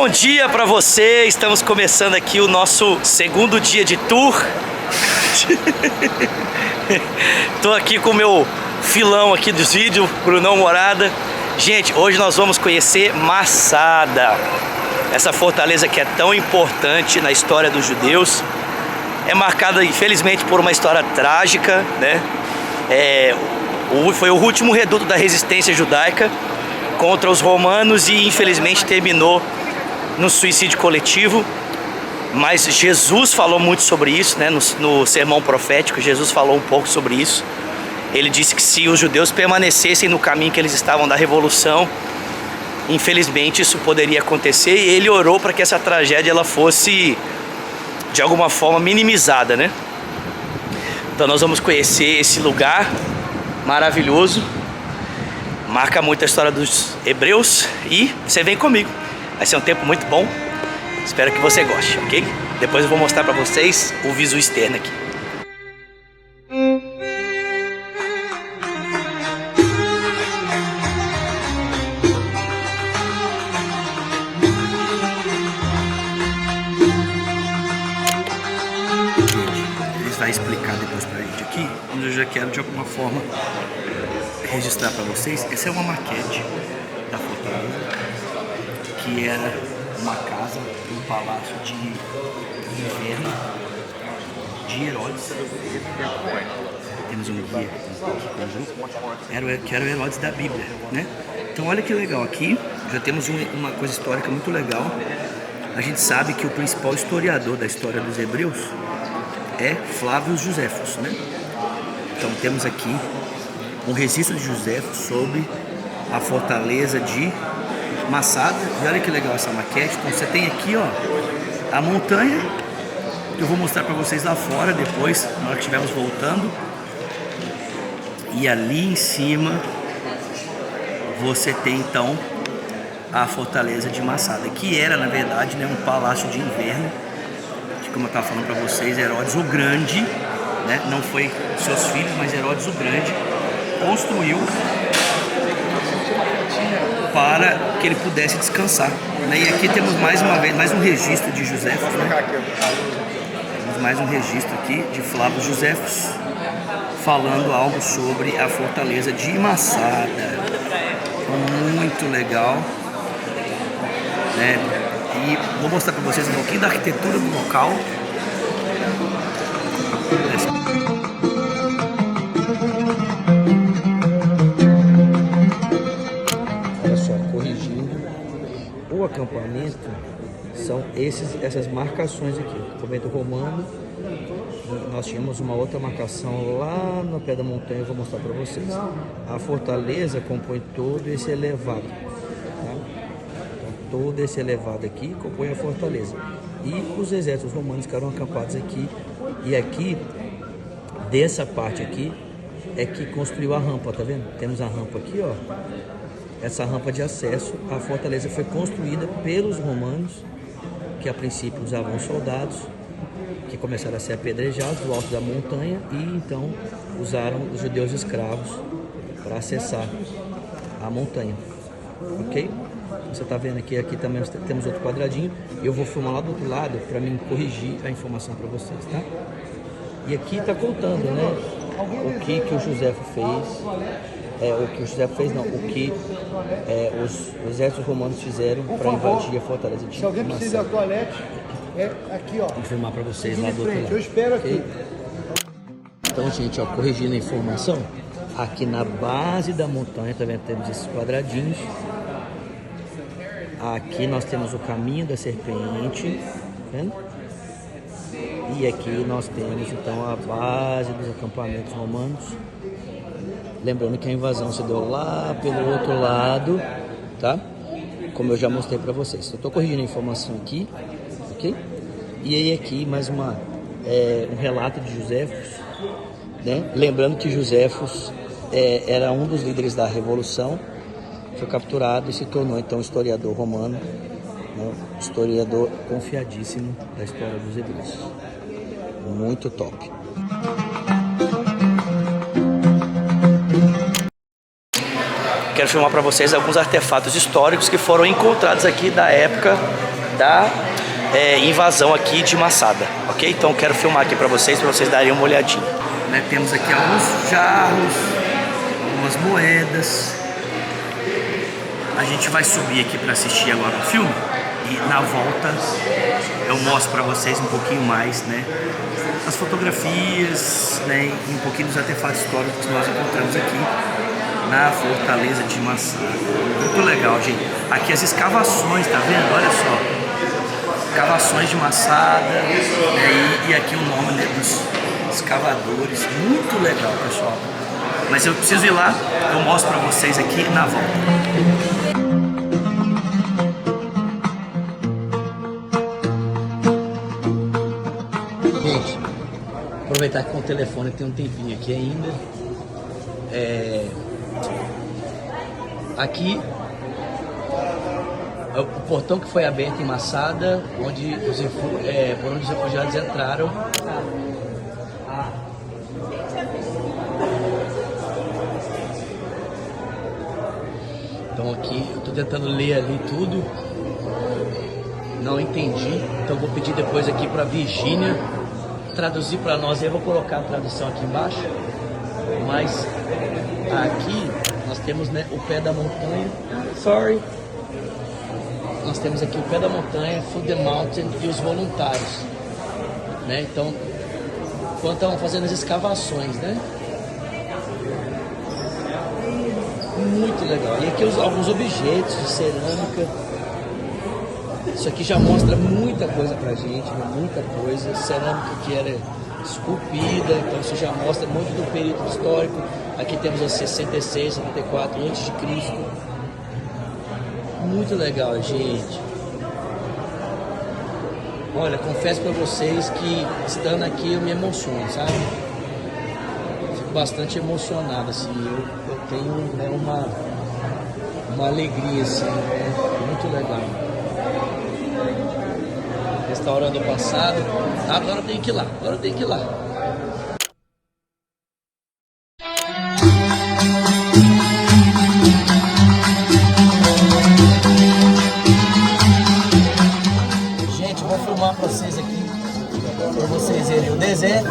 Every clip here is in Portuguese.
Bom dia para você, estamos começando aqui o nosso segundo dia de tour. Tô aqui com o meu filão aqui dos vídeos, Brunão Morada. Gente, hoje nós vamos conhecer Masada, essa fortaleza que é tão importante na história dos judeus. É marcada, infelizmente, por uma história trágica, né? Foi o último reduto da resistência judaica contra os romanos e infelizmente terminou no suicídio coletivo. Mas Jesus falou muito sobre isso, né? No sermão profético, Jesus falou um pouco sobre isso. Ele disse que se os judeus permanecessem no caminho que eles estavam da revolução, infelizmente isso poderia acontecer, e ele orou para que essa tragédia ela fosse de alguma forma minimizada, né? Então nós vamos conhecer esse lugar maravilhoso, marca muito a história dos hebreus, e você vem comigo, vai ser um tempo muito bom. Espero que você goste, ok? Depois eu vou mostrar para vocês o visu externo aqui. Eles vão explicar depois pra gente aqui, mas eu já quero de alguma forma registrar para vocês. Essa é uma maquete da fortaleza, que era uma casa, um palácio de inverno de Herodes. Temos um guia que era o Herodes da Bíblia, né? Então olha que legal, aqui já temos uma coisa histórica muito legal. A gente sabe que o principal historiador da história dos hebreus é Flávio Josefos, né? Então temos aqui um registro de Josefos sobre a fortaleza de Masada. E olha que legal essa maquete. Então você tem aqui, ó, a montanha, que eu vou mostrar para vocês lá fora depois, na hora que estivermos voltando. E ali em cima você tem então a fortaleza de Masada, que era na verdade, né, um palácio de inverno, que, como eu estava falando para vocês, Herodes o Grande, né, não foi seus filhos, mas Herodes o Grande construiu para que ele pudesse descansar, né? E aqui temos mais uma vez mais um registro de Josefos, né? Temos mais um registro aqui de Flávio Josefos falando algo sobre a fortaleza de Masada. Muito legal, né? E vou mostrar para vocês um pouquinho da arquitetura do local. O acampamento são essas marcações aqui. O acampamento romano. Nós tínhamos uma outra marcação lá no pé da montanha, eu vou mostrar para vocês. A fortaleza compõe todo esse elevado, tá? Então, todo esse elevado aqui compõe a fortaleza. E os exércitos romanos ficaram acampados aqui. E aqui, dessa parte aqui, é que construiu a rampa, tá vendo? Temos a rampa aqui, ó. Essa rampa de acesso à fortaleza foi construída pelos romanos, que a princípio usavam soldados, que começaram a ser apedrejados do alto da montanha, e então usaram os judeus escravos para acessar a montanha, ok? Você está vendo aqui também nós temos outro quadradinho, e eu vou filmar lá do outro lado para mim corrigir a informação para vocês, tá? E aqui está contando, né, o que o Josefo fez. O que o José fez, não, o que os exércitos romanos fizeram para invadir a fortaleza de Masada. Se alguém precisa da toalete, é aqui, ó. Vou filmar para vocês lá do outro lado. Eu espero aqui. Então, gente, ó, corrigindo a informação, aqui na base da montanha, tá vendo? Temos esses quadradinhos. Aqui nós temos o caminho da serpente, tá vendo? E aqui nós temos então a base dos acampamentos romanos. Lembrando que a invasão se deu lá pelo outro lado, tá? Como eu já mostrei para vocês. Eu estou corrigindo a informação aqui, ok? E aí aqui mais um relato de Josefos, né? Lembrando que Josefos era um dos líderes da Revolução, foi capturado e se tornou então historiador romano, né? Historiador confiadíssimo da história dos hebreus. Muito top. Quero filmar para vocês alguns artefatos históricos que foram encontrados aqui da época da invasão aqui de Masada, ok? Então quero filmar aqui para vocês darem uma olhadinha. Né, temos aqui alguns jarros, algumas moedas. A gente vai subir aqui para assistir agora o filme e na volta eu mostro para vocês um pouquinho mais, né, as fotografias, né, e um pouquinho dos artefatos históricos que nós encontramos aqui na Fortaleza de Masada. Muito legal, gente. Aqui as escavações, tá vendo? Olha só, escavações de Masada, né, e aqui o nome, né, dos escavadores. Muito legal, pessoal. Mas eu preciso ir lá, eu mostro pra vocês aqui na volta. Gente, aproveitar que com o telefone tem um tempinho aqui ainda. Aqui é o portão que foi aberto em Masada, onde por onde os refugiados entraram. Então aqui eu tô tentando ler ali tudo, não entendi, então vou pedir depois aqui para Virgínia traduzir para nós, aí eu vou colocar a tradução aqui embaixo. Mas aqui nós temos, né, o pé da montanha, nós temos aqui o pé da montanha, Foot the Mountain e os voluntários, né? Então, enquanto estavam fazendo as escavações, né? Muito legal. E aqui alguns objetos de cerâmica. Isso aqui já mostra muita coisa pra gente, né? Muita coisa. Cerâmica que era esculpida, então isso já mostra muito do período histórico. Aqui temos as 66, 74 a.C. Muito legal, gente. Olha, confesso pra vocês que estando aqui eu me emociono, sabe? Fico bastante emocionado, assim. Eu tenho, né, uma alegria, assim, né? Muito legal. Restaurando o passado. Agora eu tenho que ir lá, Gente, vou filmar pra vocês aqui, pra vocês verem o deserto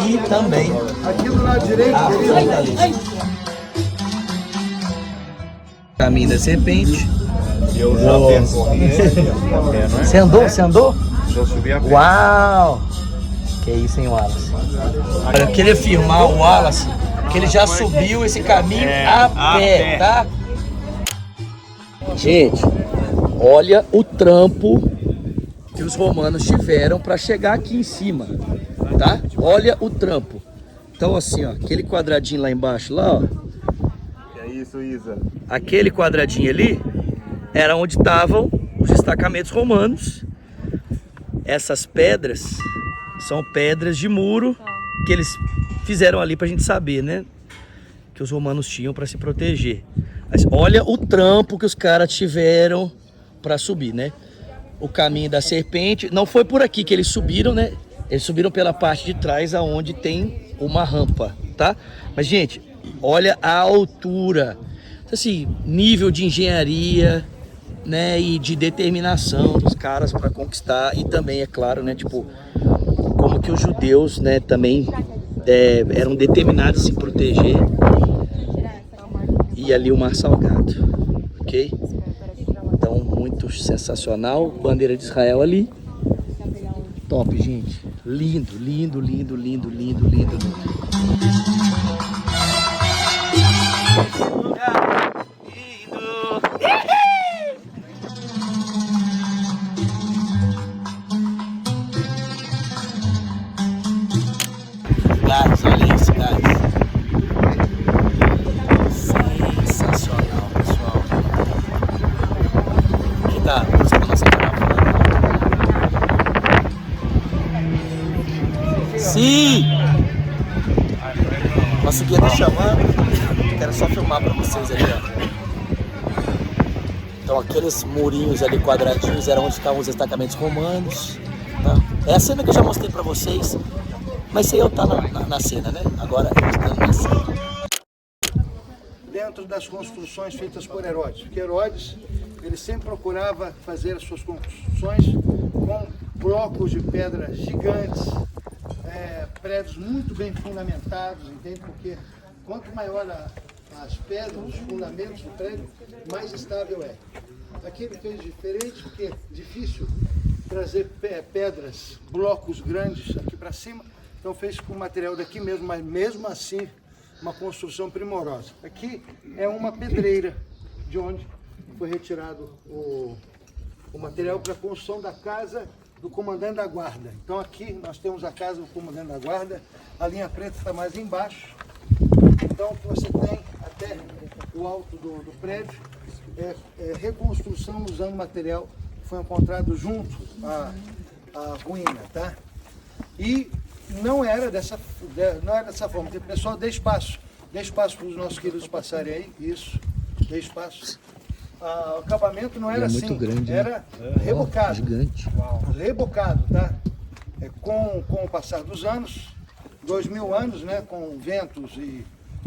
e também Aqui do lado direito. a fortaleza. Caminho da serpente. Eu já percorri Você andou? Já subi a pé. Uau! Que isso, hein, Wallace? Olha, eu queria afirmar o Wallace que ele já subiu esse caminho a pé, tá? Gente, olha o trampo que os romanos tiveram para chegar aqui em cima, tá? Olha o trampo. Então, assim, ó, aquele quadradinho lá embaixo, lá, ó. É isso, Isa. Aquele quadradinho ali era onde estavam os destacamentos romanos. Essas pedras são pedras de muro que eles fizeram ali pra gente saber, né? Que os romanos tinham para se proteger. Mas olha o trampo que os caras tiveram para subir, né? O caminho da serpente, não foi por aqui que eles subiram, né? Eles subiram pela parte de trás, aonde tem uma rampa, tá? Mas, gente, olha a altura. Assim, nível de engenharia, né, e de determinação dos caras para conquistar. E também, é claro, né, tipo, como que os judeus, né, também eram determinados a se proteger. E ali o Mar Salgado, ok? Então, muito sensacional. Bandeira de Israel ali. Top, gente. Lindo, lindo, lindo, lindo, lindo, lindo, lindo. Guys, olha isso, guys. Sensacional, pessoal. Aqui tá, você tá nossa caravana. Sim! Nosso guia tá chamando. Quero só filmar pra vocês ali, ó. Então aqueles murinhos ali quadradinhos eram onde estavam os destacamentos romanos, tá? É a cena que eu já mostrei pra vocês, mas sem eu estar na cena, né? Agora eu estou na cena. dentro das construções feitas por Herodes, porque Herodes ele sempre procurava fazer as suas construções com blocos de pedra gigantes, prédios muito bem fundamentados, entende? Porque quanto maior as pedras, os fundamentos do prédio, mais estável é. Aqui ele fez diferente, porque é difícil trazer pedras, blocos grandes aqui para cima, então fez com material daqui mesmo, mas mesmo assim uma construção primorosa. Aqui é uma pedreira, de onde foi retirado o material para a construção da casa do comandante da guarda. Então aqui nós temos a casa do comandante da guarda, a linha preta está mais embaixo, então o que você tem até o alto do prédio é reconstrução usando material que foi encontrado junto à ruína, tá? E não era dessa forma. Pessoal, dê espaço para os nossos queridos passarem aí, isso, dê espaço. O acabamento não era assim, grande, era rebocado, gigante. rebocado, tá? Com o passar dos anos, 2000 anos, né, com ventos e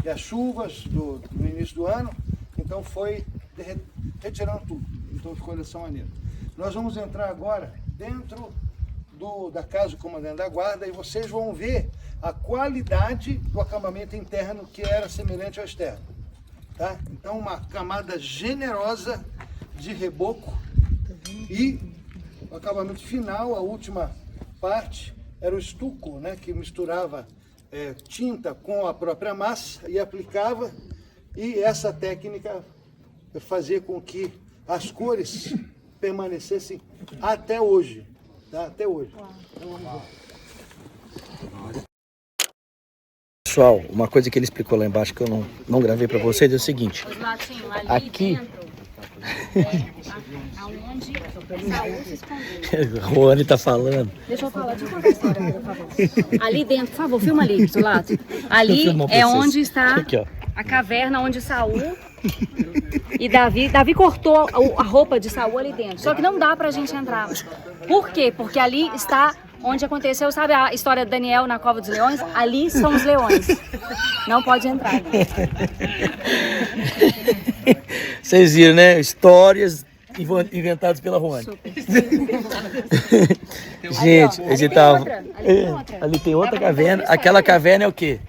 as chuvas no início do ano, então foi retirando tudo, então ficou dessa maneira. Nós vamos entrar agora dentro da casa do comandante da guarda e vocês vão ver a qualidade do acabamento interno que era semelhante ao externo, tá? Então uma camada generosa de reboco e o acabamento final, a última parte, era o estuco, né, que misturava tinta com a própria massa e aplicava, e essa técnica fazia com que as cores permanecessem até hoje, tá? Até hoje. Então, vamos lá. Pessoal, uma coisa que ele explicou lá embaixo que eu não gravei para vocês é o seguinte. Aqui aonde Saul se escondeu. o Rony tá falando. Deixa eu contar a história, por favor. Ali dentro, por favor, filma ali do lado. Ali é onde está aqui, ó, a caverna onde Saul e Davi cortou a roupa de Saul ali dentro. Só que não dá pra gente entrar. Por quê? Porque ali está onde aconteceu, sabe a história de Daniel na cova dos leões? Ali são os leões. Não pode entrar. Vocês viram, né? Histórias inventadas pela Rony. Gente, ali, ó, ali tem outra, ali tem outra caverna. Aquela caverna é o quê?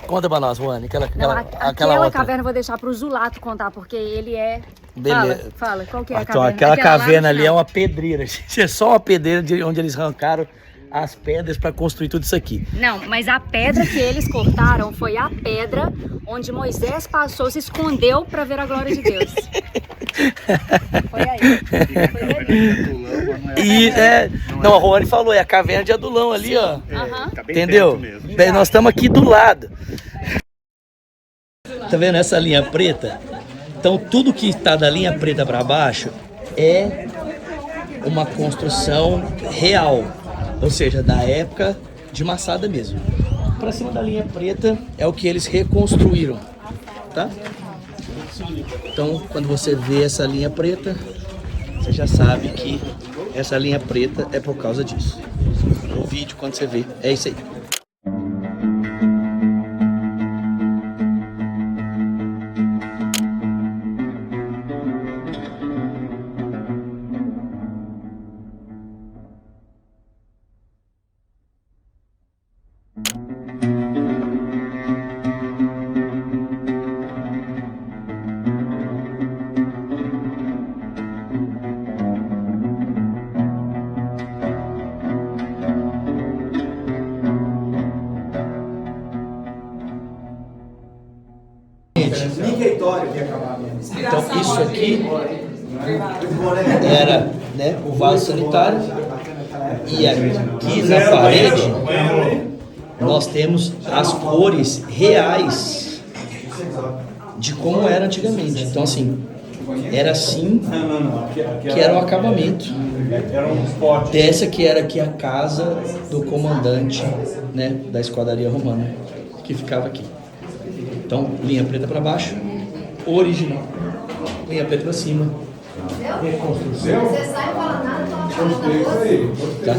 Conta pra nós, Rony. Aquela caverna eu vou deixar pro Zulato contar, porque ele é... Beleza. Fala, qual que é a então, caverna? aquela caverna ali é uma pedreira. É só uma pedreira de onde eles arrancaram as pedras para construir tudo isso aqui. Não, mas a pedra que eles cortaram foi a pedra onde Moisés passou, se escondeu para ver a glória de Deus. Foi aí. Não, a Rony falou, é a caverna de Adulão ali, ó. Entendeu? Bem, nós estamos aqui do lado. Tá vendo essa linha preta? Então tudo que está da linha preta para baixo é uma construção real, ou seja, da época de Massada mesmo. Para cima da linha preta é o que eles reconstruíram, tá? Então, quando você vê essa linha preta, você já sabe que essa linha preta é por causa disso. O vídeo, quando você vê, é isso aí. Então isso aqui era, né, o vaso sanitário, e aqui na parede nós temos as cores reais de como era antigamente. Então assim, era assim que era o acabamento dessa que era aqui a casa do comandante, né, da esquadria romana, que ficava aqui. Então, linha preta para baixo, original. Linha preta para cima. Reconstrução. Você sai falando nada, tá?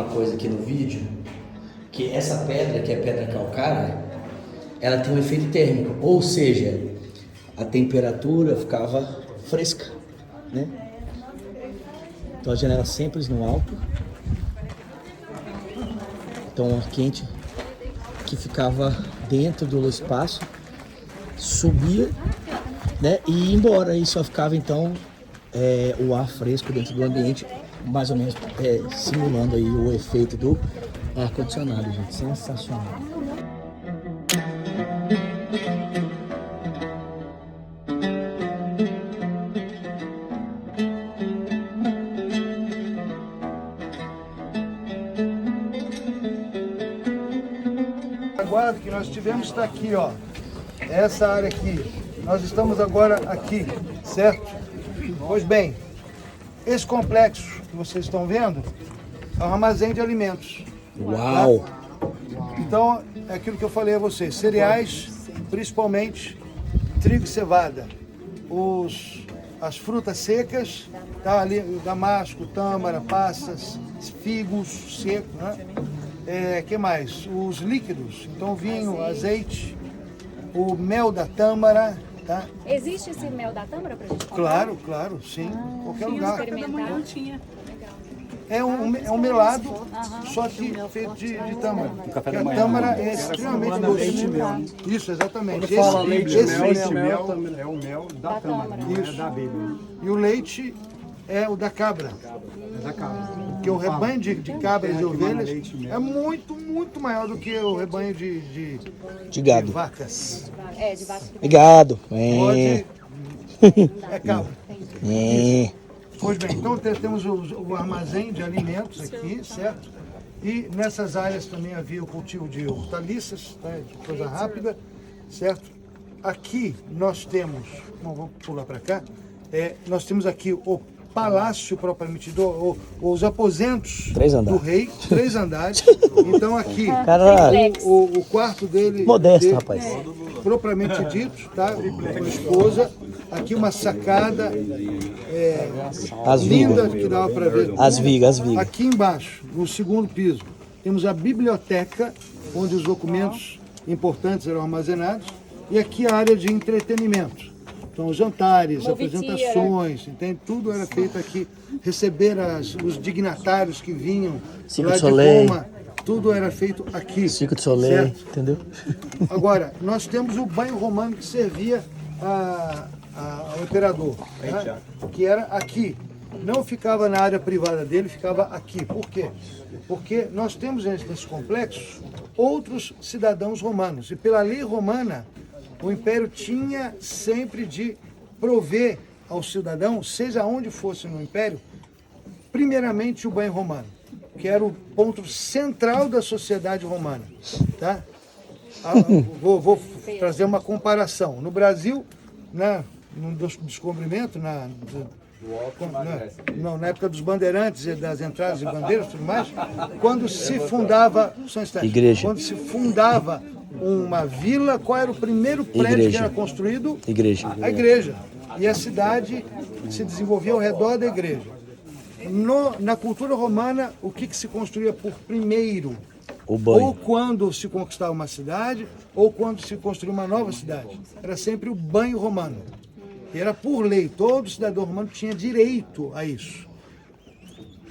coisa aqui no vídeo, que essa pedra, que é pedra calcária, ela tem um efeito térmico, ou seja, a temperatura ficava fresca, né? Então a janela sempre no alto, então o ar quente que ficava dentro do espaço subia, né, e ia embora, e só ficava então o ar fresco dentro do ambiente, mais ou menos simulando aí o efeito do ar-condicionado, gente. Sensacional. Agora que nós tivemos está aqui, ó, essa área aqui. Nós estamos agora aqui, certo? Pois bem, esse complexo que vocês estão vendo é um armazém de alimentos. Uau! Tá? Então, é aquilo que eu falei a vocês, cereais, principalmente trigo e cevada, as frutas secas, tá? Ali, damasco, tâmara, passas, figos secos, né? Que mais? Os líquidos, então vinho, azeite, o mel da tâmara, tá? Existe esse mel da tâmara pra gente comprar? Claro, claro, sim, qualquer lugar. Experimentar? É um melado, só que feito de tâmara. Porque a tâmara é extremamente doce. Isso, exatamente. Quando fala leite e mel, leite. é o mel da tâmara, não é da abelha. E o leite é o da cabra. É da cabra. Porque o rebanho de cabras e ovelhas leite e mel. é muito, muito maior do que o rebanho de gado. vacas. De vaca. Obrigado. Pode... É cabra. Pois bem, então temos o armazém de alimentos aqui, certo? E nessas áreas também havia o cultivo de hortaliças, tá? Coisa rápida, certo? Aqui nós temos, vamos pular para cá, nós temos aqui o palácio propriamente dito, os aposentos do rei, 3 andares. Então aqui, o quarto dele, modesto, rapaz, propriamente dito, tá? Com a esposa. Aqui uma sacada linda que dava para ver. As vigas. Aqui embaixo, no segundo piso, temos a biblioteca, onde os documentos importantes eram armazenados. E aqui a área de entretenimento. Então, os jantares, apresentações, entende? Tudo era feito aqui. Receber os dignatários que vinham lá de Roma, tudo era feito aqui. Circo de Soleil, certo? entendeu? Agora, nós temos o banho romano que servia ao imperador, né? Que era aqui. Não ficava na área privada dele, ficava aqui. Por quê? Porque nós temos nesse complexo outros cidadãos romanos. E pela lei romana, o Império tinha sempre de prover ao cidadão, seja onde fosse no Império, primeiramente o banho romano, que era o ponto central da sociedade romana. Tá? Vou trazer uma comparação. No descobrimento, na época dos bandeirantes e das entradas de bandeiras e tudo mais, quando se fundava quando se fundava uma vila, qual era o primeiro prédio que era construído? A igreja. E a cidade se desenvolvia ao redor da igreja. Na cultura romana, o que se construía por primeiro? O banho. Ou quando se conquistava uma cidade, ou quando se construía uma nova cidade. Era sempre o banho romano. E era por lei, todo cidadão romano tinha direito a isso.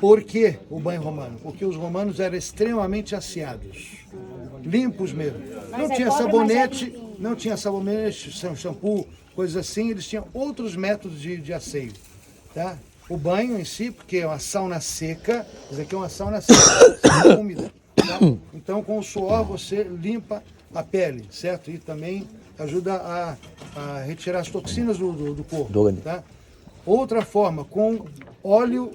Por que o banho romano? Porque os romanos eram extremamente asseados, limpos mesmo. Não tinha sabonete, shampoo, coisas assim, eles tinham outros métodos de asseio. Tá? O banho em si, porque é uma sauna seca, isso aqui é uma sauna seca, úmida. Tá? Então com o suor você limpa a pele, certo? E também ajuda a retirar as toxinas do corpo. Tá? Outra forma, com óleo,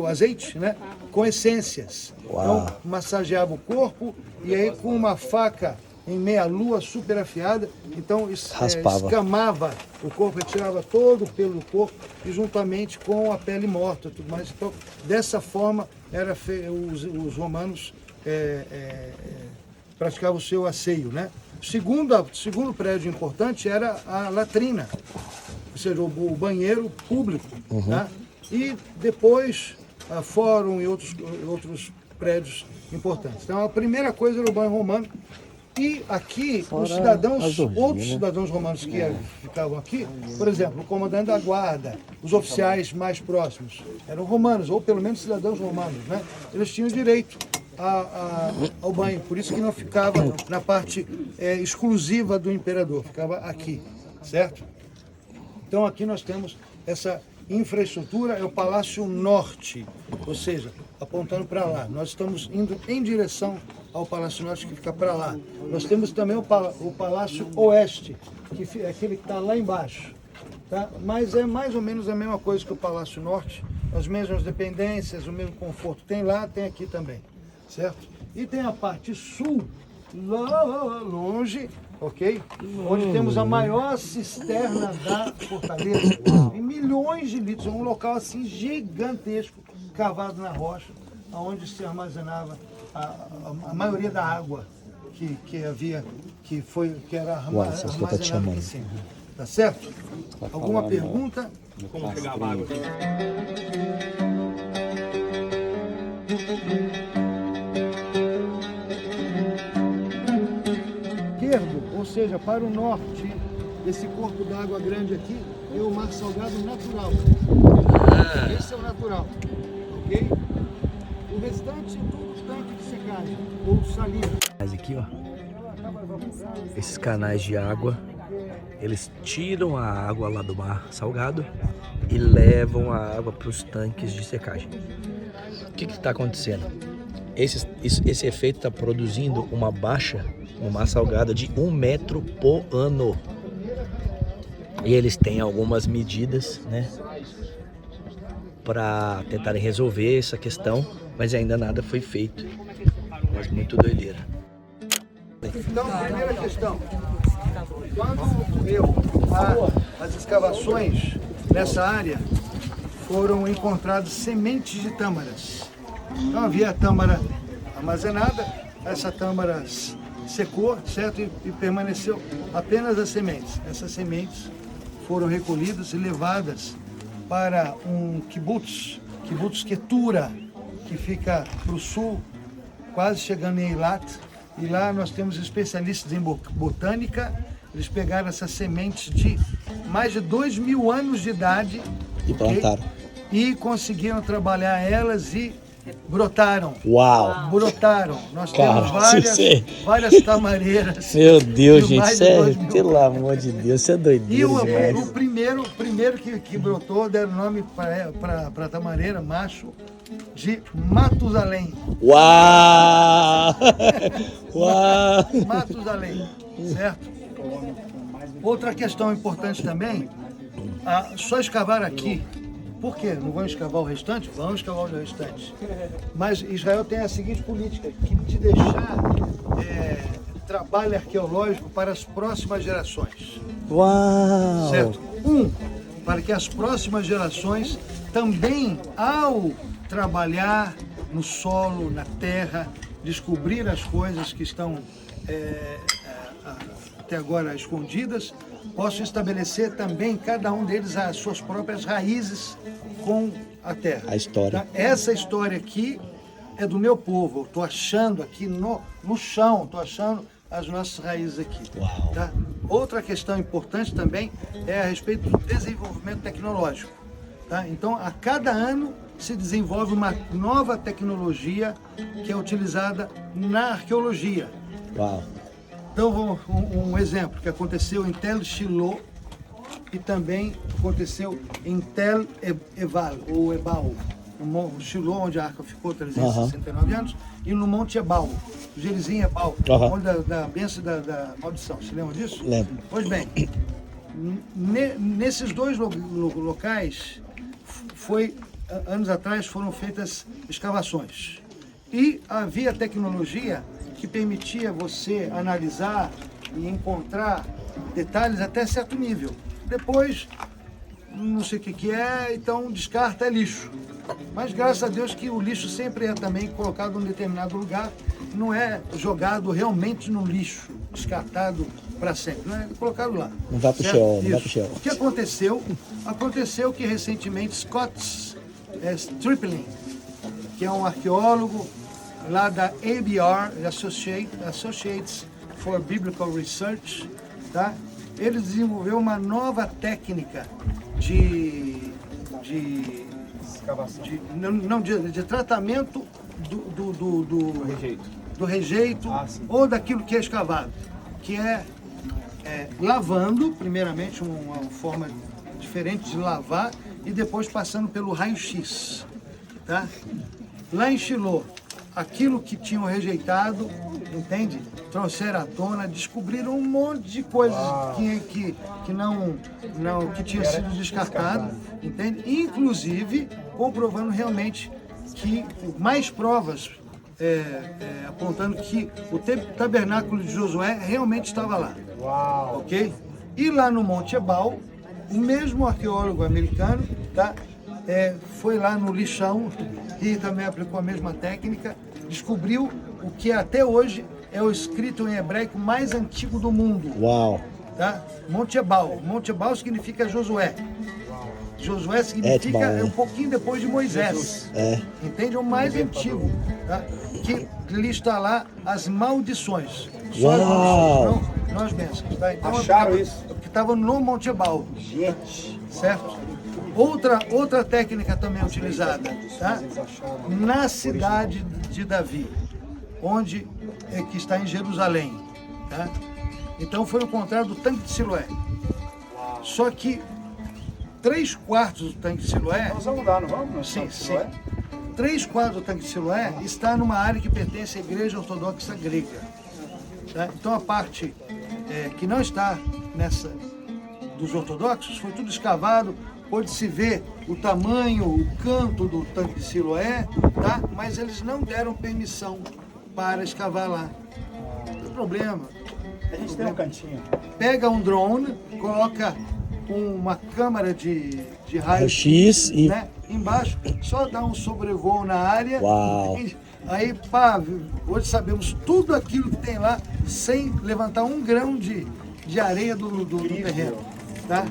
azeite, né? Com essências. Uau. Então, massageava o corpo e aí com uma faca em meia-lua super afiada, então escamava o corpo, retirava todo o pelo do corpo e juntamente com a pele morta e tudo mais. Então, dessa forma, os romanos praticavam o seu asseio, né? Segundo prédio importante era a latrina, ou seja, o banheiro público. Tá? E depois, fórum e outros prédios importantes. Então a primeira coisa era o banho romano. E aqui, os cidadãos, outros cidadãos romanos que ficavam aqui, por exemplo, o comandante da guarda, os oficiais mais próximos, eram romanos, ou pelo menos cidadãos romanos, né? Eles tinham direito ao banho, por isso que não ficava na parte exclusiva do imperador, ficava aqui, certo? Então aqui nós temos essa infraestrutura, é o Palácio Norte, ou seja, apontando para lá. Nós estamos indo em direção ao Palácio Norte, que fica para lá. Nós temos também o Palácio Oeste, que é aquele que está lá embaixo. Tá? Mas é mais ou menos a mesma coisa que o Palácio Norte, as mesmas dependências, o mesmo conforto. Tem lá, tem aqui também, certo? E tem a parte sul, lá longe, ok? Onde temos a maior cisterna da fortaleza, em milhões de litros, um local assim gigantesco, cavado na rocha, onde se armazenava a maioria da água que havia, que era armazenada aqui em cima. Tá certo? Alguma pergunta? Como chegava água aqui? Esquerdo, ou seja, para o norte desse corpo d'água grande aqui, é o mar salgado natural. Esse é o natural, ok? O restante é tudo tanque de secagem, ou saliva. Mas aqui, ó, esses canais de água, eles tiram a água lá do mar salgado e levam a água para os tanques de secagem. O que está acontecendo? Esse efeito está produzindo uma baixa no mar salgado de 1 metro por ano. E eles têm algumas medidas, né, para tentarem resolver essa questão, mas ainda nada foi feito. Mas muito doideira. Então, primeira questão. Quando ocorreu as escavações nessa área, foram encontradas sementes de tâmaras. Então havia a tâmara armazenada, essa tâmara secou, certo? E permaneceu apenas as sementes. Essas sementes foram recolhidas e levadas para um kibbutz Ketura, que fica para o sul, quase chegando em Eilat. E lá nós temos especialistas em botânica. Eles pegaram essas sementes de mais de 2.000 anos de idade E plantaram. e conseguiram trabalhar elas e brotaram. Uau! Brotaram. Nós Cara, temos várias tamareiras. Meu Deus, de gente, mais de sério, 2.000 pelo amor de Deus, você é E doideira o demais. primeiro que brotou, deram nome para a tamareira, macho, de Matusalém. Uau! Uau! Matusalém, certo? Outra questão importante também, só escavar aqui. Por quê? Não vão escavar o restante? Vão escavar o restante. Mas Israel tem a seguinte política, que de deixar trabalho arqueológico para as próximas gerações. Uau! Certo? Para que as próximas gerações também, ao trabalhar no solo, na terra, descobrir as coisas que estão até agora escondidas, possam estabelecer também, cada um deles, as suas próprias raízes com a terra. A história. Tá? Essa história aqui é do meu povo. Eu estou achando aqui no chão, estou achando as nossas raízes aqui. Uau. Tá? Outra questão importante também é a respeito do desenvolvimento tecnológico. Tá? Então, a cada ano se desenvolve uma nova tecnologia que é utilizada na arqueologia. Uau! Então, um exemplo que aconteceu em Tel Shiloh e também aconteceu em Tel Ebal, ou Ebal, no Monte Shiloh, onde a arca ficou 369 anos, e no Monte Ebal, o Gerizim Ebal, onde da bênção da maldição. Você lembra disso? Lembro. Pois bem, nesses dois locais, anos atrás foram feitas escavações. E havia tecnologia que permitia você analisar e encontrar detalhes até certo nível. Depois, não sei o que é, então descarta, é lixo. Mas graças a Deus que o lixo sempre é também colocado em um determinado lugar, não é jogado realmente no lixo, descartado para sempre, não é colocado lá. Não vai pro chão, não vai pro chão. O que aconteceu? Aconteceu que recentemente Scott Stripling, que é um arqueólogo lá da ABR, Associates for Biblical Research, tá? Ele desenvolveu uma nova técnica de tratamento do rejeito ou daquilo que é escavado, que é lavando, primeiramente uma forma diferente de lavar, e depois passando pelo raio-x, tá? Lá em Shiloh, aquilo que tinham rejeitado, entende? Trouxeram à tona, descobriram um monte de coisas que tinha sido descartado, entende? Inclusive comprovando realmente que mais provas apontando que o tabernáculo de Josué realmente estava lá. Uau. Ok? E lá no Monte Ebal, o mesmo arqueólogo americano, tá? Foi lá no lixão e também aplicou a mesma técnica, descobriu o que até hoje é o escrito em hebraico mais antigo do mundo. Uau! Tá? Monte Ebal. Monte Ebal significa Josué. Josué significa um pouquinho depois de Moisés. Entende? É o mais antigo. Tá? Que lista lá as maldições. Só não as bênçãos. Tá? Então, acharam isso? Que estava no Monte Ebal. Gente! Certo? Outra técnica também utilizada, tá? Na cidade de Davi, onde que está em Jerusalém, tá? Então foi encontrado o tanque de Siloé. Só que 3/4 do tanque de Siloé... Nós vamos lá, não vamos? Sim. 3/4 do tanque de Siloé está numa área que pertence à Igreja Ortodoxa Grega. Tá? Então a parte que não está nessa dos ortodoxos foi tudo escavado. Pode-se ver o tamanho, o canto do tanque de Siloé, tá? Mas eles não deram permissão para escavar lá. Não tem problema. A gente tem um cantinho. Pega um drone, coloca uma câmera de raio-x, né? Embaixo, só dá um sobrevoo na área. Uau. Aí, pá, hoje sabemos tudo aquilo que tem lá, sem levantar um grão de areia do terreno, tá?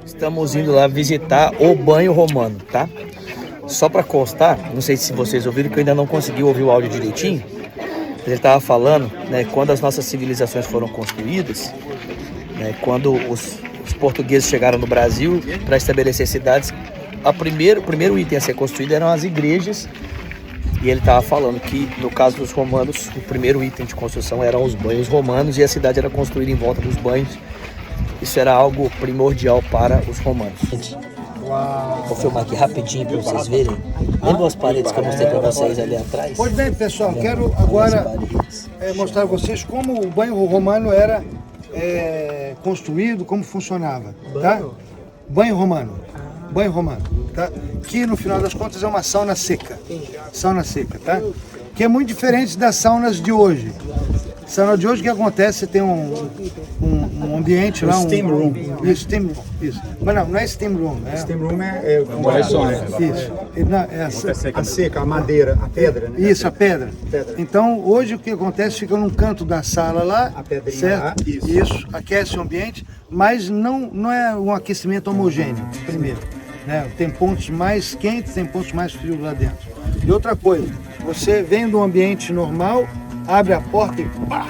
Estamos indo lá visitar o banho romano, tá? Só para constar, não sei se vocês ouviram, que eu ainda não consegui ouvir o áudio direitinho, mas ele estava falando, né, quando as nossas civilizações foram construídas, né, quando os portugueses chegaram no Brasil para estabelecer cidades, o primeiro item a ser construído eram as igrejas, e ele estava falando que, no caso dos romanos, o primeiro item de construção eram os banhos romanos, e a cidade era construída em volta dos banhos. Isso era algo primordial para os romanos. Uau. Vou filmar aqui rapidinho para vocês verem. Lembra as paredes que eu mostrei para vocês ali atrás? Pois bem, pessoal, quero agora mostrar a vocês como o banho romano era construído, como funcionava. Tá? Banho romano, tá? Que no final das contas é uma sauna seca. Sauna seca, tá? Que é muito diferente das saunas de hoje. Sauna de hoje, o que acontece? Você tem um ambiente lá, steam room. Isso. Mas não é steam room. Steam room é isso. A seca, a madeira, a pedra, né? Isso, a pedra. Então, hoje o que acontece? Fica num canto da sala lá, a pedrinha certo? Lá. Isso, aquece o ambiente, mas não é um aquecimento homogêneo, primeiro. Né? Tem pontos mais quentes, tem pontos mais frios lá dentro. E outra coisa, você vem do ambiente normal, abre a porta e pá!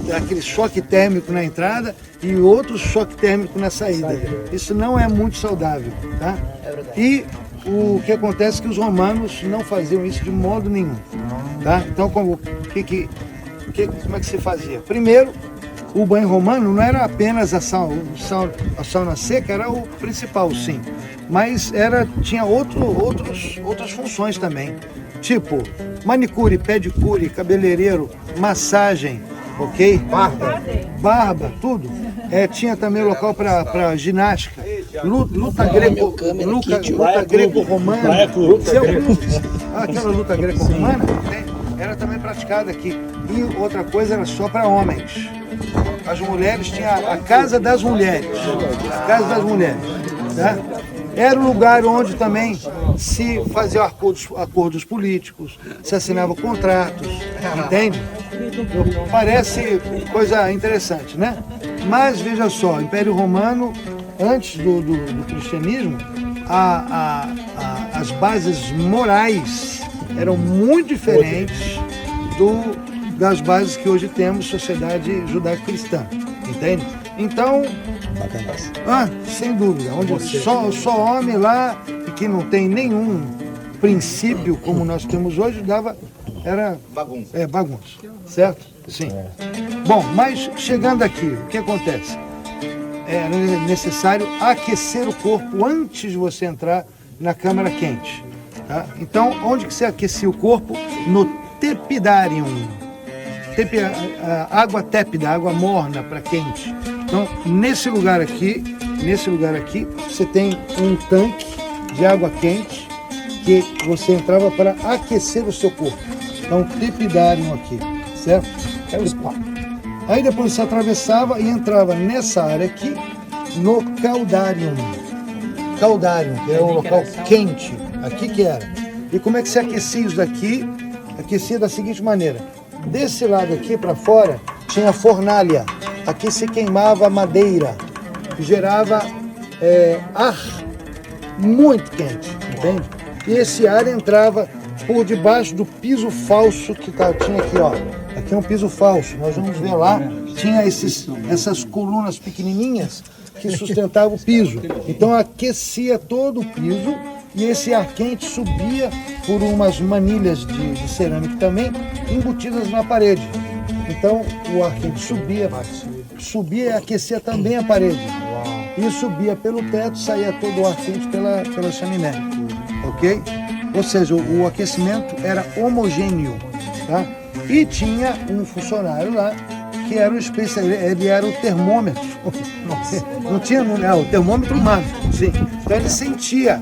Dá aquele choque térmico na entrada e outro choque térmico na saída. Isso não é muito saudável, tá? E o que acontece é que os romanos não faziam isso de modo nenhum, tá? Então, como é que se fazia? Primeiro, o banho romano não era apenas a sauna seca, era o principal, sim. Mas tinha outras funções também. Tipo, manicure, pedicure, cabeleireiro, massagem, ok? Barba, tudo. Tinha também local para ginástica, luta greco-romana. Aquela luta greco-romana era também praticada aqui. E outra coisa era só para homens. As mulheres tinham a casa das mulheres. Tá? Era um lugar onde também se faziam acordos políticos, se assinavam contratos, entende? Parece coisa interessante, né? Mas veja só, Império Romano, antes do cristianismo, as bases morais eram muito diferentes das bases que hoje temos, sociedade judaico-cristã, entende? Então, sem dúvida, onde só homem lá, que não tem nenhum princípio como nós temos hoje, era bagunça. Bagunça, certo? Sim. Bom, mas chegando aqui, o que acontece? Era necessário aquecer o corpo antes de você entrar na câmara quente. Tá? Então, onde que você aquecia o corpo? No tepidarium. Água tépida, água morna para quente. Então, nesse lugar aqui, você tem um tanque de água quente que você entrava para aquecer o seu corpo. Então, tepidarium aqui, certo? Era o spa. Aí depois você atravessava e entrava nessa área aqui, no caudarium. Caudarium, que é um local quente. Aqui que era. E como é que se aquecia isso daqui? Aquecia da seguinte maneira. Desse lado aqui para fora tinha fornalha. Aqui se queimava madeira, que gerava ar muito quente, entende? E esse ar entrava por debaixo do piso falso que tinha aqui, ó. Aqui é um piso falso, nós vamos ver lá, tinha essas colunas pequenininhas que sustentavam o piso. Então aquecia todo o piso e esse ar quente subia por umas manilhas de cerâmica também, embutidas na parede. Então o ar quente subia e aquecia também a parede. E subia pelo teto, saía todo o ar quente pela chaminé, ok? Ou seja, o aquecimento era homogêneo, tá? E tinha um funcionário lá que era o especialista, ele era o termômetro. Não tinha, o termômetro humano, sim. Então ele sentia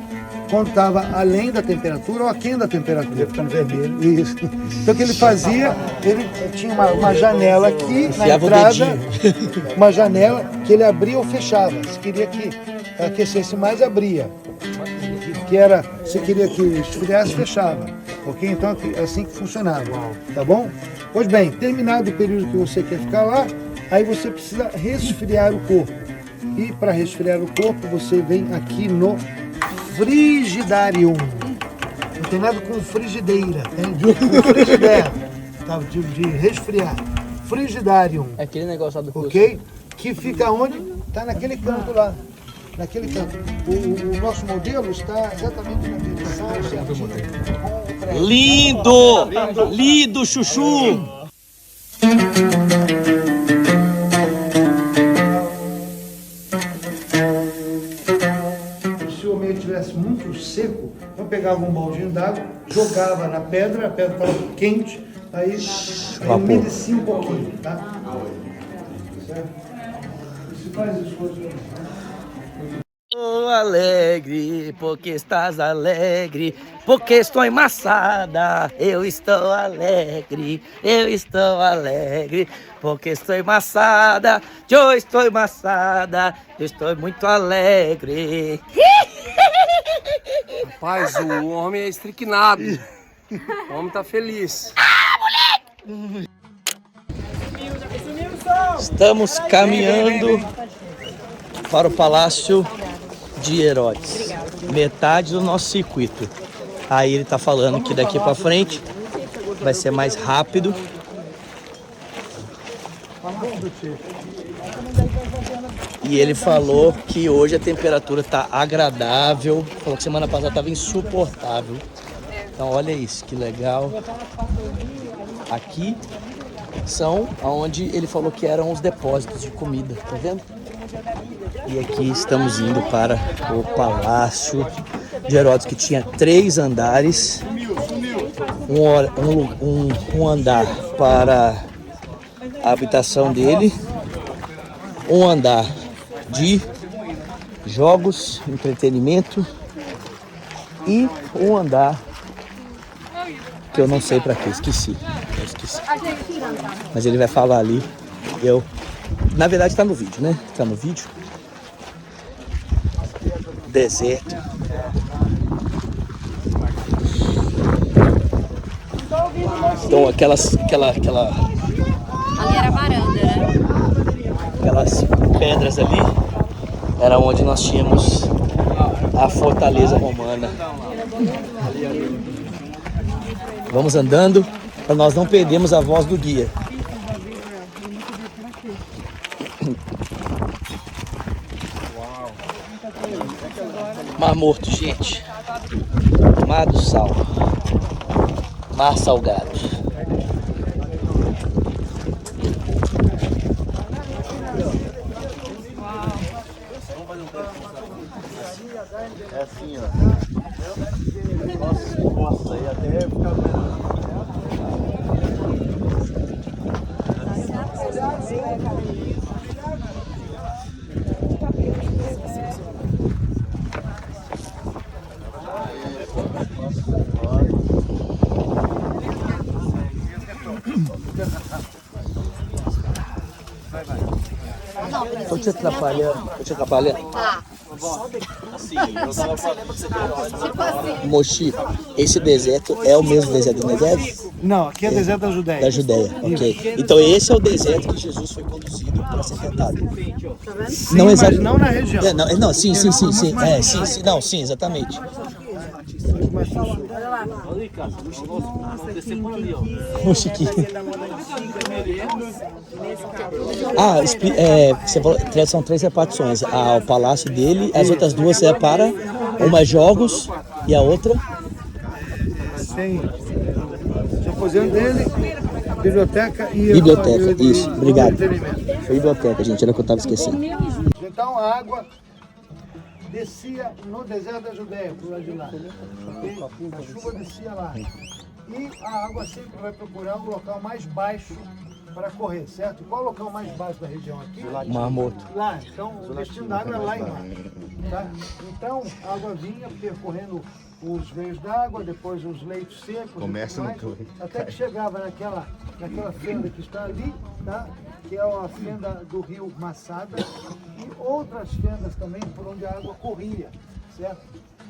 quando estava além da temperatura ou aquém da temperatura. Ficando vermelho. Isso. Então o que ele fazia, ele tinha uma janela aqui na entrada, uma janela que ele abria ou fechava. Se queria que aquecesse mais, abria. Que era, se queria que esfriasse, fechava. Ok? Então é assim que funcionava. Tá bom? Pois bem, terminado o período que você quer ficar lá, aí você precisa resfriar o corpo. E para resfriar o corpo, você vem aqui no frigidarium. Não tem nada com frigideira, tem com frigideira, tá? de resfriar. Frigidarium. É aquele negócio lá do curso. Ok? Que fica onde? Está naquele canto lá. Naquele canto. O nosso modelo está exatamente na direção certinho. Lindo! Lindo, chuchu! Se o meio estivesse muito seco, eu pegava um baldinho d'água, jogava na pedra, a pedra estava quente, aí umedecia um pouquinho, tá? Certo? E se faz isso hoje? Estou alegre, porque estás alegre, porque estou emassada. Eu estou alegre, porque estou emassada. Eu estou emassada, eu estou muito alegre. Rapaz, o homem é estriquinado. O homem tá feliz. Estamos caminhando para o Palácio de Herodes, metade do nosso circuito. Aí ele tá falando que daqui para frente vai ser mais rápido. E ele falou que hoje a temperatura tá agradável. Falou que semana passada tava insuportável. Então olha isso, que legal. Aqui são onde ele falou que eram os depósitos de comida, tá vendo? E aqui estamos indo para o Palácio de Herodes, que tinha 3 andares. Um andar para a habitação dele, um andar de jogos, entretenimento e um andar que eu não sei para quê, esqueci. Mas ele vai falar ali. Na verdade está no vídeo, né? Está no vídeo. Deserto. Então aquela. Ali era a varanda, né? Aquelas pedras ali era onde nós tínhamos a fortaleza romana. Vamos andando para nós não perdermos a voz do guia. Mar Morto, gente. Mar do Sal. Mar Salgado. É assim, ó. Nossa, aí até ficar... Tô te atrapalhando. Mochi, esse deserto é o mesmo deserto do Negev? Não, aqui é deserto da Judéia. Da Judéia, ok. Então esse é o deserto que Jesus foi conduzido para ser tentado. Sim, não, mas não na região. Não, sim. Sim, exatamente. Mochiquinho. Você falou, são 3 repartições. O palácio dele, as outras 2 é para uma jogos e a outra? Tem o aposento dele, biblioteca e... Biblioteca, isso, obrigado. Foi biblioteca, gente, era o que eu estava esquecendo. Então a água descia no deserto da Judéia, por lá de lá. A chuva descia lá. E a água sempre vai procurar um local mais baixo para correr, certo? Qual é o local mais baixo da região aqui? Mar Morto. Lá, então o destino da água é lá embaixo. Tá? Então a água vinha percorrendo os veios d'água, depois os leitos secos, Começa mais, até que chegava naquela fenda que está ali, tá? Que é a fenda do rio Massada, e outras fendas também por onde a água corria, certo?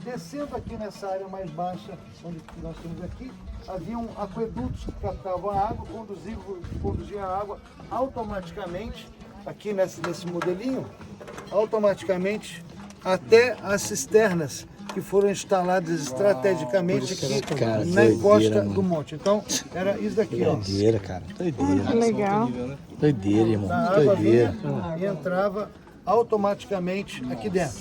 Descendo aqui nessa área mais baixa, onde nós temos aqui, haviam aquedutos que captavam a água, conduziam a água automaticamente, aqui nesse modelinho, automaticamente até as cisternas que foram instaladas estrategicamente aqui na encosta do monte. Então, era isso daqui, ó. Doideira, cara. Doideira. Legal. Doideira, irmão. A água vinha e entrava automaticamente aqui dentro.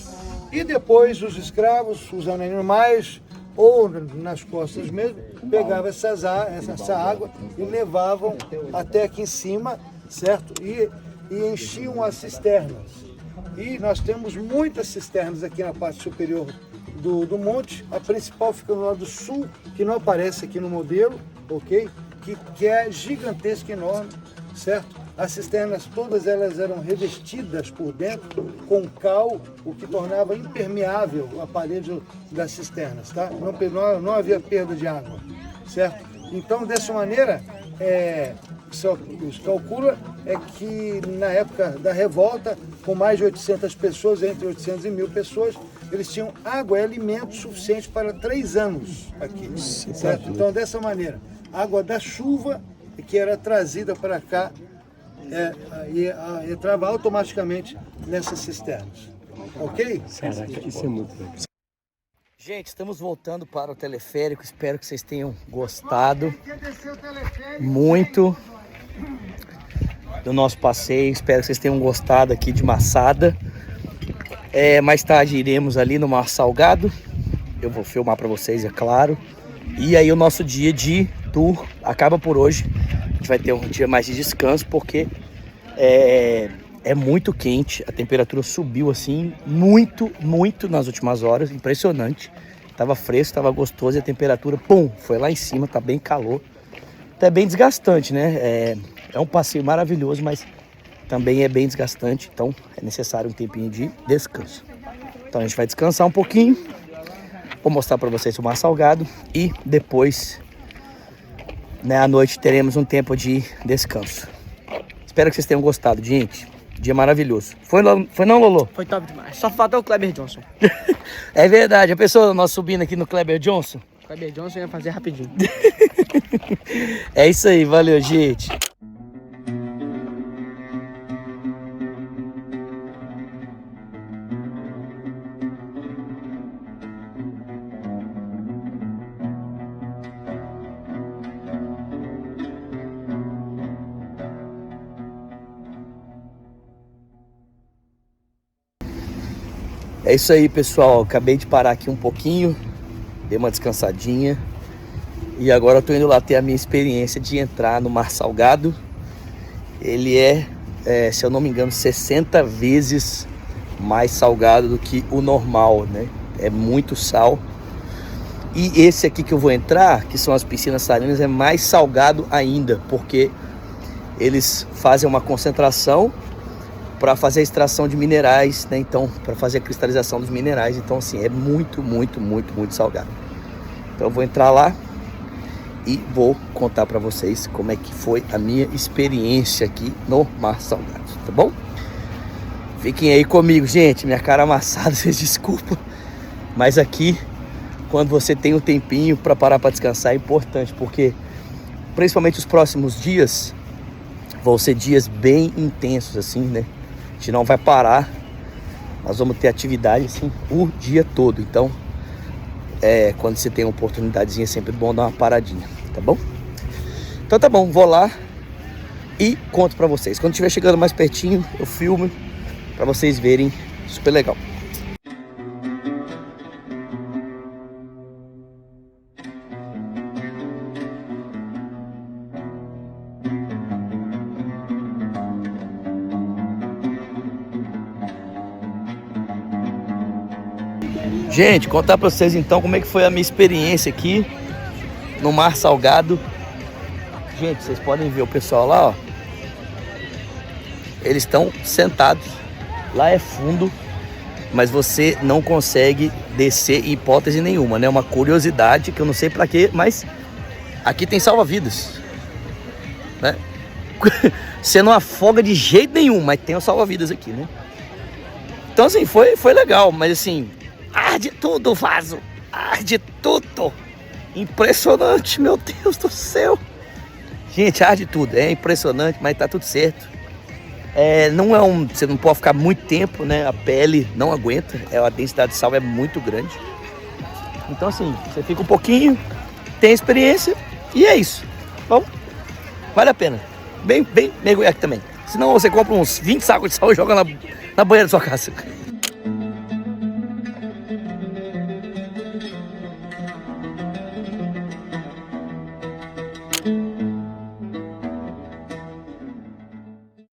E depois os escravos, usando animais ou nas costas mesmo, pegavam essa água e levavam até aqui em cima, certo? E enchiam as cisternas. E nós temos muitas cisternas aqui na parte superior do monte. A principal fica no lado sul, que não aparece aqui no modelo, ok? Que é gigantesca, enorme, certo? As cisternas todas elas eram revestidas por dentro com cal, o que tornava impermeável a parede das cisternas, tá? Não havia perda de água, certo? Então, dessa maneira, se calcula que na época da revolta, com mais de 800 pessoas, entre 800 e 1.000 pessoas, eles tinham água e alimento suficiente para 3 anos aqui, certo? Então, dessa maneira, água da chuva, que era trazida para cá, entrava automaticamente nessas cisternas, ok? Caraca, isso é muito legal. Gente, estamos voltando para o teleférico, espero que vocês tenham gostado muito do nosso passeio, espero que vocês tenham gostado aqui de Massada. Mais tarde iremos ali no Mar Salgado, eu vou filmar para vocês, é claro. E aí o nosso dia de tour acaba por hoje, a gente vai ter um dia mais de descanso, porque é muito quente, a temperatura subiu assim muito nas últimas horas, impressionante. Tava fresco, tava gostoso e a temperatura, pum, foi lá em cima, tá bem calor. Tá bem desgastante, né? É um passeio maravilhoso, mas também é bem desgastante, então é necessário um tempinho de descanso. Então a gente vai descansar um pouquinho, vou mostrar para vocês o Mar Salgado e depois, né, à noite teremos um tempo de descanso. Espero que vocês tenham gostado, gente. Dia maravilhoso. Foi não, Lolo? Foi top demais. Só falta o Kleber Johnson. É verdade. A pessoa, nós subindo aqui no Kleber Johnson. O Kleber Johnson ia fazer rapidinho. É isso aí. Valeu, gente. É isso aí, pessoal. Acabei de parar aqui um pouquinho, dei uma descansadinha e agora eu tô indo lá ter a minha experiência de entrar no Mar Salgado. Ele se eu não me engano, 60 vezes mais salgado do que o normal, né? É muito sal. E esse aqui que eu vou entrar, que são as piscinas salinas, é mais salgado ainda, porque eles fazem uma concentração para fazer a extração de minerais, né? Então, para fazer a cristalização dos minerais. Então, assim, é muito, muito, muito, muito salgado. Então, eu vou entrar lá e vou contar para vocês como é que foi a minha experiência aqui no Mar Salgado, tá bom? Fiquem aí comigo, gente. Minha cara amassada, vocês desculpam. Mas aqui, quando você tem um tempinho para parar para descansar, é importante, porque principalmente os próximos dias vão ser dias bem intensos, assim, né? A gente não vai parar, nós vamos ter atividade, assim, o dia todo. Então, quando você tem uma oportunidadezinha, é sempre bom dar uma paradinha, tá bom? Então tá bom, vou lá e conto pra vocês. Quando estiver chegando mais pertinho, eu filmo pra vocês verem, super legal. Gente, contar pra vocês então como é que foi a minha experiência aqui no Mar Salgado. Gente, vocês podem ver o pessoal lá, ó. Eles estão sentados. Lá é fundo, mas você não consegue descer em hipótese nenhuma, né? Uma curiosidade que eu não sei pra quê, mas aqui tem salva-vidas, né? Você não afoga de jeito nenhum, mas tem o salva-vidas aqui, né? Então assim, foi legal, mas assim, arde tudo, vaso, arde tudo. Impressionante, meu Deus do céu. Gente, arde tudo, é impressionante, mas tá tudo certo. Você não pode ficar muito tempo, né? A pele não aguenta, a densidade de sal é muito grande. Então assim, você fica um pouquinho, tem experiência e é isso. Bom, vale a pena. Bem mergulhar aqui também. Senão você compra uns 20 sacos de sal e joga na banheira da sua casa.